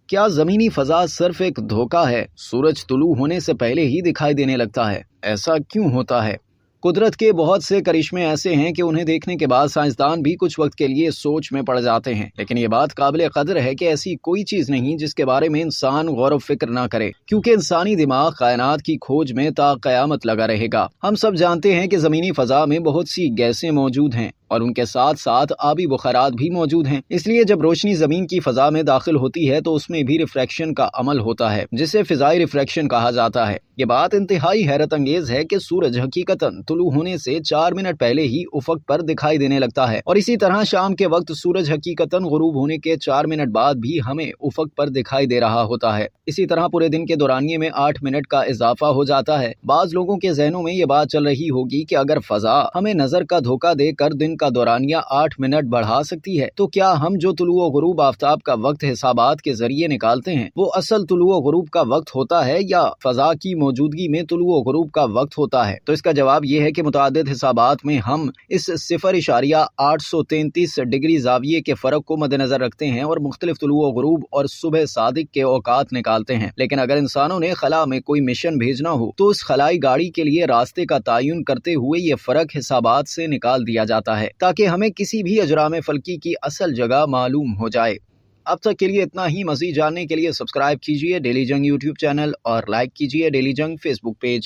کیا زمینی فضا صرف ایک دھوکہ ہے؟ سورج طلوع ہونے سے پہلے ہی دکھائی دینے لگتا ہے، ایسا کیوں ہوتا ہے؟ قدرت کے بہت سے کرشمے ایسے ہیں کہ انہیں دیکھنے کے بعد سائنسدان بھی کچھ وقت کے لیے سوچ میں پڑ جاتے ہیں، لیکن یہ بات قابل قدر ہے کہ ایسی کوئی چیز نہیں جس کے بارے میں انسان غور و فکر نہ کرے، کیونکہ انسانی دماغ کائنات کی کھوج میں تا قیامت لگا رہے گا۔ ہم سب جانتے ہیں کہ زمینی فضا میں بہت سی گیسیں موجود ہیں اور ان کے ساتھ ساتھ آبی بخارات بھی موجود ہیں۔ اس لیے جب روشنی زمین کی فضا میں داخل ہوتی ہے تو اس میں بھی ریفریکشن کا عمل ہوتا ہے، جسے فضائی ریفریکشن کہا جاتا ہے۔ یہ بات انتہائی حیرت انگیز ہے کہ سورج حقیقتاً طلوع ہونے سے 4 منٹ پہلے ہی افق پر دکھائی دینے لگتا ہے، اور اسی طرح شام کے وقت سورج حقیقتاً غروب ہونے کے 4 منٹ بعد بھی ہمیں افق پر دکھائی دے رہا ہوتا ہے۔ اسی طرح پورے دن کے دورانیے میں 8 منٹ کا اضافہ ہو جاتا ہے۔ بعض لوگوں کے ذہنوں میں یہ بات چل رہی ہوگی کہ اگر فضا ہمیں نظر کا دھوکہ دے کر دن کا دورانیہ 8 منٹ بڑھا سکتی ہے تو کیا ہم جو طلوع و غروب آفتاب کا وقت حسابات کے ذریعے نکالتے ہیں وہ اصل طلوع و غروب کا وقت ہوتا ہے یا فضا کی موجودگی میں طلوع و غروب کا وقت ہوتا ہے؟ تو اس کا جواب یہ ہے کہ متعدد حسابات میں ہم اس 0.833 ڈگری زاویے کے فرق کو مد نظر رکھتے ہیں اور مختلف طلوع و غروب اور صبح صادق کے اوقات نکالتے ہیں، لیکن اگر انسانوں نے خلا میں کوئی مشن بھیجنا ہو تو اس خلائی گاڑی کے لیے راستے کا تعین کرتے ہوئے یہ فرق حسابات سے نکال دیا جاتا ہے تاکہ ہمیں کسی بھی اجرام فلکی کی اصل جگہ معلوم ہو جائے۔ اب تک کے لیے اتنا ہی۔ مزید جاننے کے لیے سبسکرائب کیجیے ڈیلی جنگ یوٹیوب چینل اور لائک کیجیے ڈیلی جنگ فیس بک پیج۔